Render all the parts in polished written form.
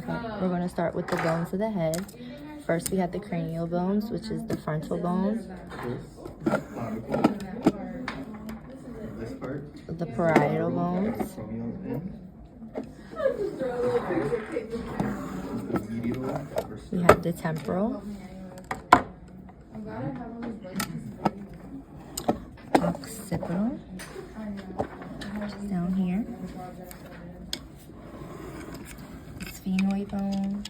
Okay, we're going to start with the bones of the head. First, we have the cranial bones, which is the frontal bone. This part. The parietal bones. We have the temporal. Occipital. Which is down here. Sphenoid bone.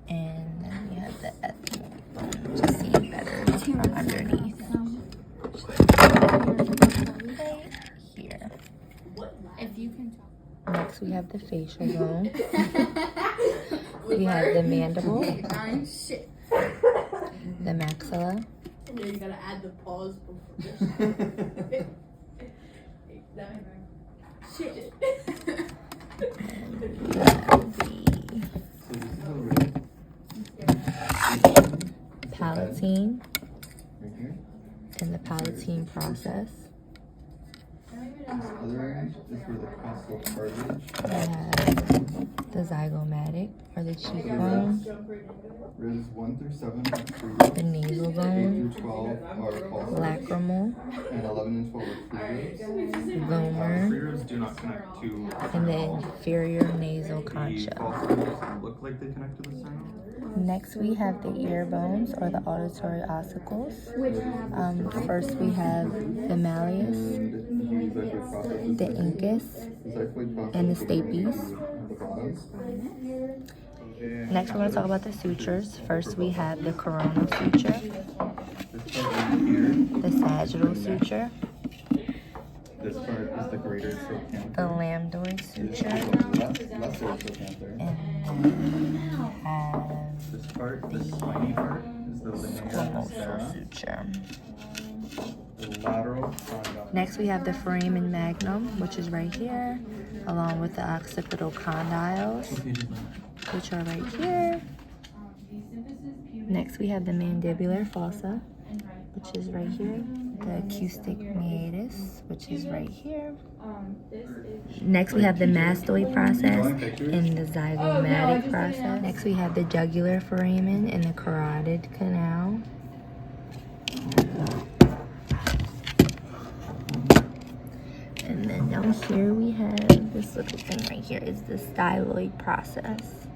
And then we have the ethmoid bone, which is seen better from underneath. Right here. If you can talk. Next, we have the facial bone. We have the mandible. The maxilla. Yeah, you gotta add the pause before this. Shit. And we have the palatine and the palatine process. Other end is for the costal cartilage. We have the zygomatic, or the cheekbone. Ribs 1 through 7 are free The ribs. nasal 8 bone. through 12 are false ribs. Lacrimal. And 11 and 12 are free ribs. Vomer. Free ribs do not connect to And the inferior nasal the concha. false ribs look like they connect to the sternum. Next, we have the ear bones, or the auditory ossicles. First, we have the malleus, And the xiphoid process is the incus, the xiphoid process and the is stapes. at the bottom. Next, we're going to talk about the sutures. First, we have the coronal suture, This part right here, the sagittal suture, this part is the greater the trochanter. lambdoid suture, Lesser trochanter. and then we have This part, the spiny part, is the linea squamosal aspera. suture. The lateral condyle. Next, we have the foramen magnum, which is right here, along with the occipital condyles, which are right here. Next, we have the mandibular fossa, which is right here. The acoustic meatus, which is right here. Next, we have the mastoid process and the zygomatic process. Next, we have the jugular foramen and the carotid canal. And then down here we have this little thing right here is the styloid process.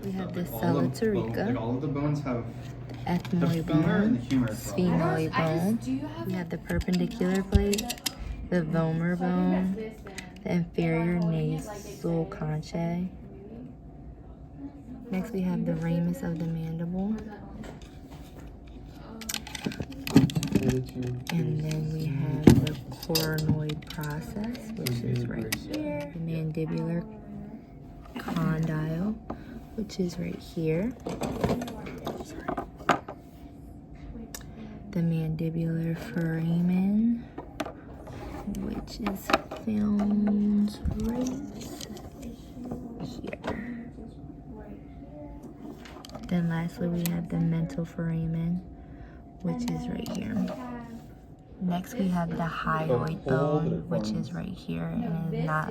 We have the All of cella all of the bones have ethmoid femur and bone, the humerus bone. sphenoid bone. We have the perpendicular plate, the vomer bone, the inferior nasal conchae. Next we have the ramus of the mandible. And then we have the coronoid process, which is right here. The mandibular condyle, which is right here. The mandibular foramen, which is found right here. Then lastly, we have the mental foramen, which is right here. Next, we have the hyoid bone, which is right here and is not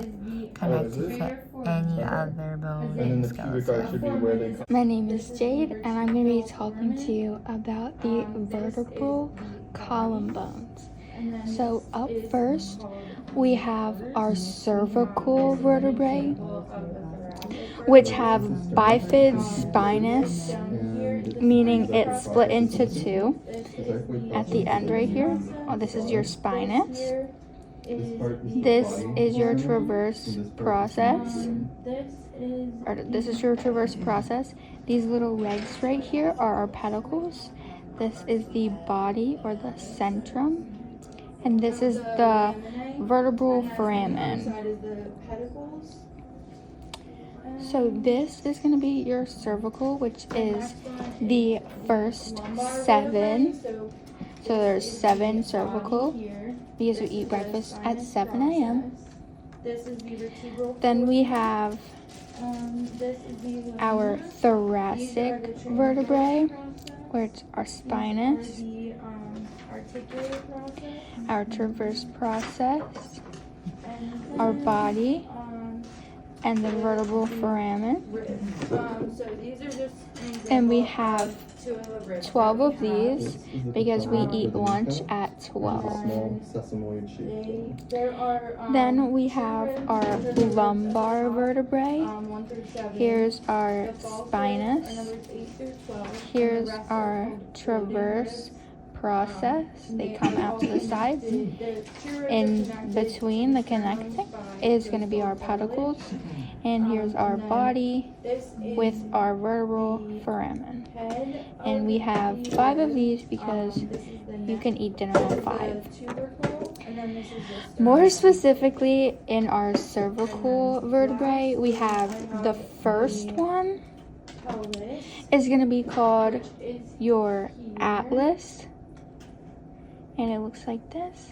connected to any other bone in the skeleton. My name is Jade, and I'm going to be talking to you about the vertebral column bones. So up first, we have our cervical vertebrae, which have bifid spinous, meaning it's split into two at the end right here. Oh, this is your spinous. This is your transverse process. This is your transverse process. These little legs right here are our pedicles. This is the body, or the centrum. And this is the vertebral foramen. So this is going to be your cervical, which is the first 7. So there's 7 cervical, because we eat breakfast at 7 a.m. Then we have our thoracic vertebrae, which are spinous, our transverse process, our body, and the vertebral foramen. So these are just And we have 12 of these This is the because we design eat of the lunch kneecap. at It's a 12. small sesamoid shape. there are Then we have our lumbar vertebrae. 1 through 7. Here's our The fossils are spinous. numbers 8 through 12. Here's And the rest our are called traverse process. They They come are out to the also- sides. the two ribs are In connected between the to surround connecting by is the going to be our cartilage. pedicles. And here's our And then body This is with our vertebral the foramen. head And we have the 5 of rib. these because This is the you neck. can eat dinner on This is 5. the tubercle, and then this is the More sternum. specifically, in our cervical vertebrae, we have the first one Pelvis, is going to be called which is your here. atlas. And it looks like this.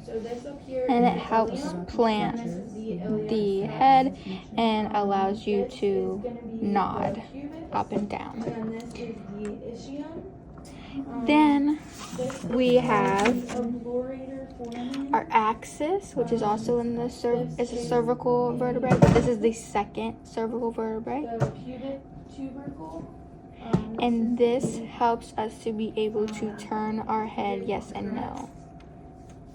So this up here And is it the helps ilium, plant and this is the iliac the crest. head and allows you This is to gonna be nod the pubis, up and and down. then this is the ischium. Then This we have is a blurator foramen. our axis, which is also in the is a cervical vertebrae, but this is the second cervical vertebrae. The pubic tubercle. And this helps us to be able to turn our head yes and no.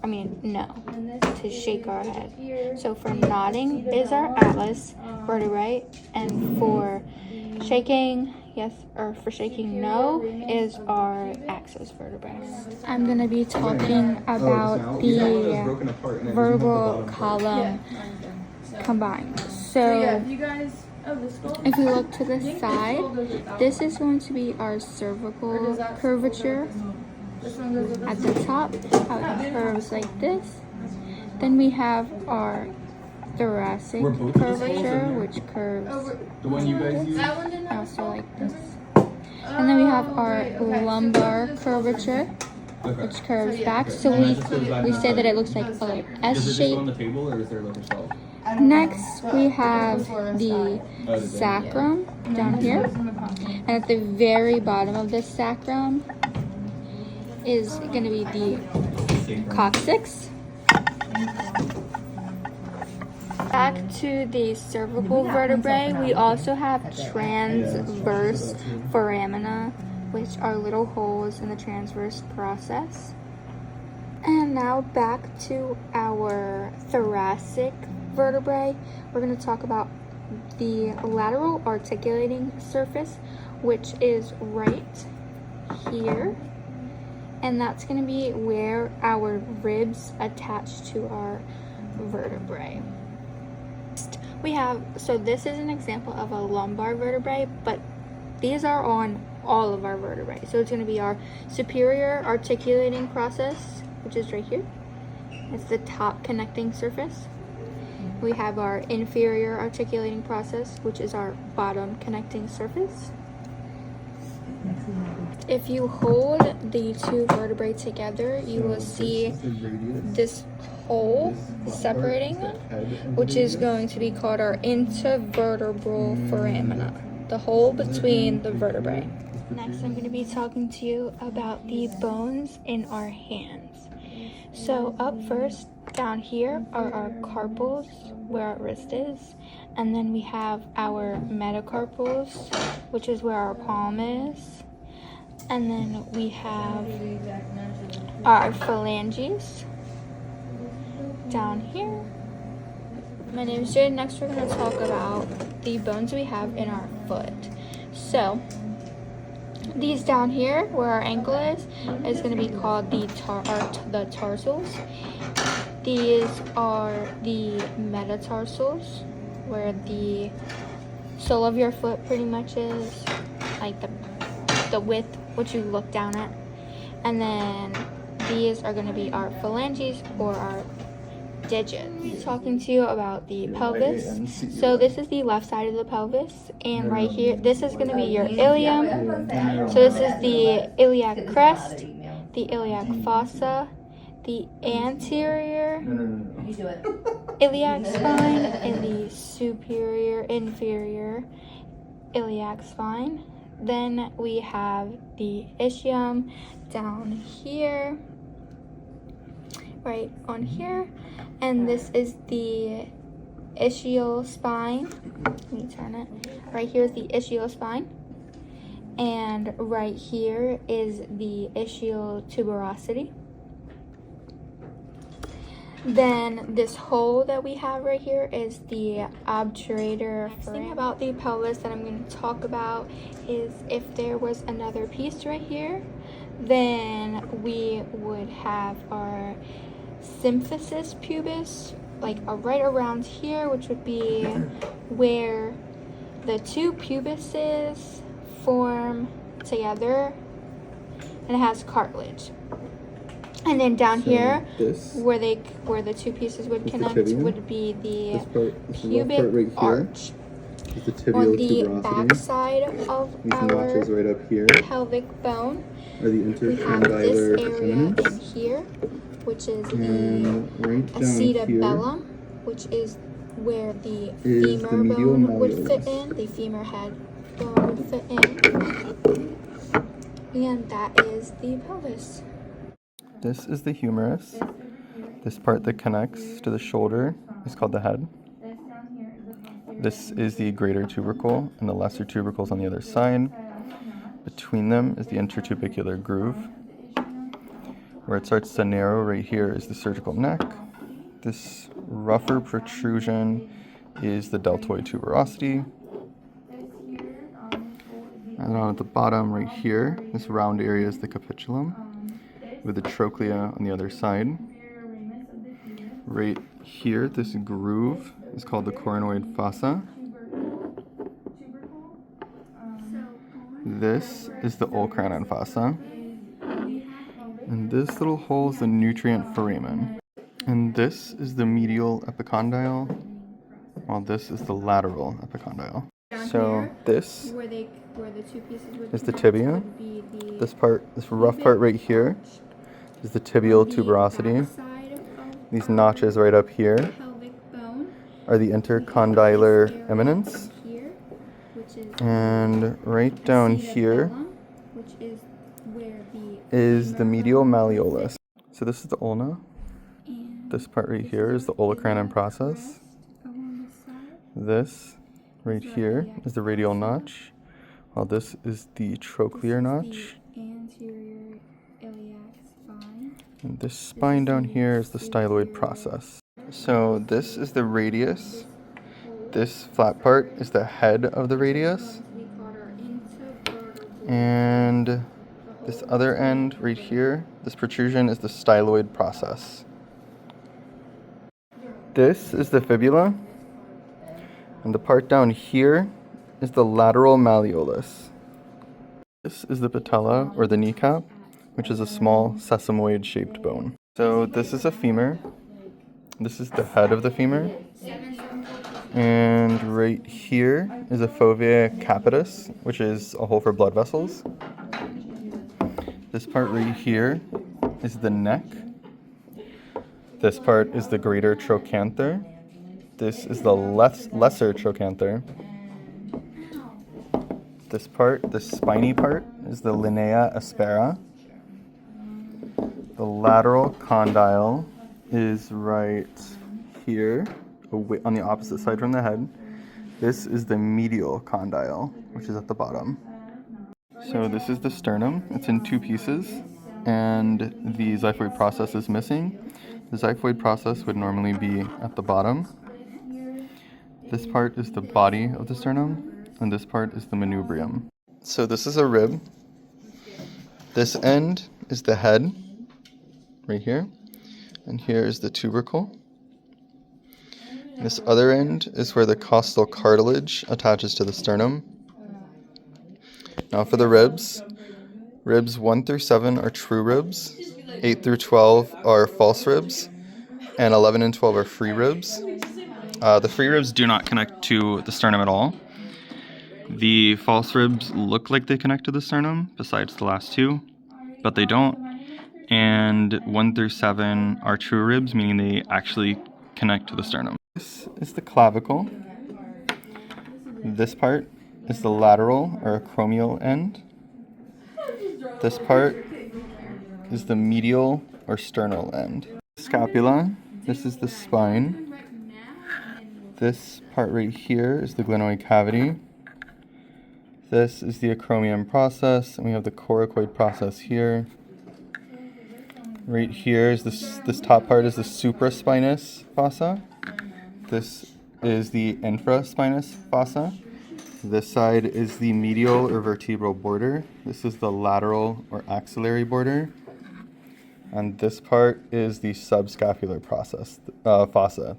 I mean, no. And this To shake is our head. here. So for nodding is our atlas vertebrae, and for shaking yes or for shaking no is our axis vertebrae. I'm gonna be talking about the vertebral column combined. So you guys. Oh, the skull. if you look to the side, this is going to be our cervical curvature This one goes with at the top, how it curves like this. Then we have our thoracic curvature, which curves The one you guys use? That one didn't have also like this. And then we have our lumbar curvature, which curves back. So we say that it looks like a S shape. the table or is there like a shelf? Next, we have the sacrum down here. And at the very bottom of this sacrum is going to be the coccyx. Back to the cervical vertebrae, we also have transverse foramina, which are little holes in the transverse process. And now back to our thoracic vertebrae. We're going to talk about the lateral articulating surface, which is right here. And that's going to be where our ribs attach to our vertebrae. We have, so this is an example of a lumbar vertebrae, but these are on all of our vertebrae. So it's going to be our superior articulating process, which is right here. It's the top connecting surface. We have our inferior articulating process, which is our bottom connecting surface. If you hold the two vertebrae together, you will see this hole separating them, which is going to be called our intervertebral foramina, the hole between the vertebrae. Next, I'm going to be talking to you about the bones in our hands. So up first, down here are our carpals, where our wrist is, and then we have our metacarpals, which is where our palm is, and then we have our phalanges down here. My name is Jade. Next, we're going to talk about the bones we have in our foot. So these down here, where our ankle is going to be called the tarsals. These are the metatarsals, where the sole of your foot pretty much is, like the width, what you look down at. And then these are going to be our phalanges, or our digits. Talking to you about the pelvis. So this is the left side of the pelvis, and right here, this is going to be your ilium. So this is the iliac crest, the iliac fossa, the anterior iliac spine, and the superior inferior iliac spine. Then we have the ischium down here, right on here, and this is the ischial spine. Let me turn it. Right here is the ischial spine. And right here is the ischial tuberosity. Then this hole that we have right here is the obturator. Next thing about the pelvis that I'm going to talk about is if there was another piece right here, then we would have our symphysis pubis, like right around here, which would be where the two pubises form together, and it has cartilage. And then down So here, this where the two pieces would is the connect, tibia. would be the this part, this pubic rough part right here, arch. is the On tibial the tuberosity. back side of These notches our right up here pelvic bone, are the we have intercondylar this area in eminence. here, which is And the right down here acetabellum, which is where the is the femur medial bone would fit malleolus. in, the femur head bone would fit in, and that is the pelvis. This is the humerus. This part that connects to the shoulder is called the head. This is the greater tubercle and the lesser tubercles on the other side. Between them is the intertubicular groove. Where it starts to narrow right here is the surgical neck. This rougher protrusion is the deltoid tuberosity. And on at the bottom right here, this round area is the capitulum, with the trochlea on the other side. Right here, this groove is called the coronoid fossa. This is the olecranon fossa. And this little hole is the nutrient foramen. And this is the medial epicondyle, while this is the lateral epicondyle. So this Where the two pieces would is the connect tibia. would be the This part, this rough part right here, is the tibial tuberosity. These notches right up here pelvic bone are the intercondylar eminence. here, which is And right down here which is where the is the medial malleolus. So this is the ulna. and This part right here is the olecranon process. along the side. This right here is the radial notch, while this is the trochlear notch. The anterior iliac spine. And this spine down here is the styloid process. So this is the radius. This flat part is the head of the radius. We call our intervertebral. And this other end right here, this protrusion is the styloid process. This is the fibula. And the part down here is the lateral malleolus. This is the patella, or the kneecap, which is a small sesamoid shaped bone. So this is a femur. This is the head of the femur. And right here is a fovea capitis, which is a hole for blood vessels. This part right here is the neck. This part is the greater trochanter. This is the lesser trochanter. This part, the spiny part, is the linea aspera. The lateral condyle is right here, on the opposite side from the head. This is the medial condyle, which is at the bottom. So this is the sternum. It's in two pieces, and the xiphoid process is missing. The xiphoid process would normally be at the bottom. This part is the body of the sternum, and this part is the manubrium. So this is a rib. This end is the head, right here, and here is the tubercle. This other end is where the costal cartilage attaches to the sternum. Now for the ribs. Ribs 1 through 7 are true ribs, 8 through 12 are false ribs, and 11 and 12 are free ribs. The free ribs do not connect to the sternum at all. The false ribs look like they connect to the sternum, besides the last two, but they don't. And 1 through 7 are true ribs, meaning they actually connect to the sternum. This is the clavicle. This part is the lateral or acromial end. This part is the medial or sternal end. Scapula. This is the spine. This part right here is the glenoid cavity. This is the acromion process, and we have the coracoid process here. Right here is this top part is the supraspinous fossa. This is the infraspinous fossa. This side is the medial or vertebral border. This is the lateral or axillary border. And this part is the subscapular fossa.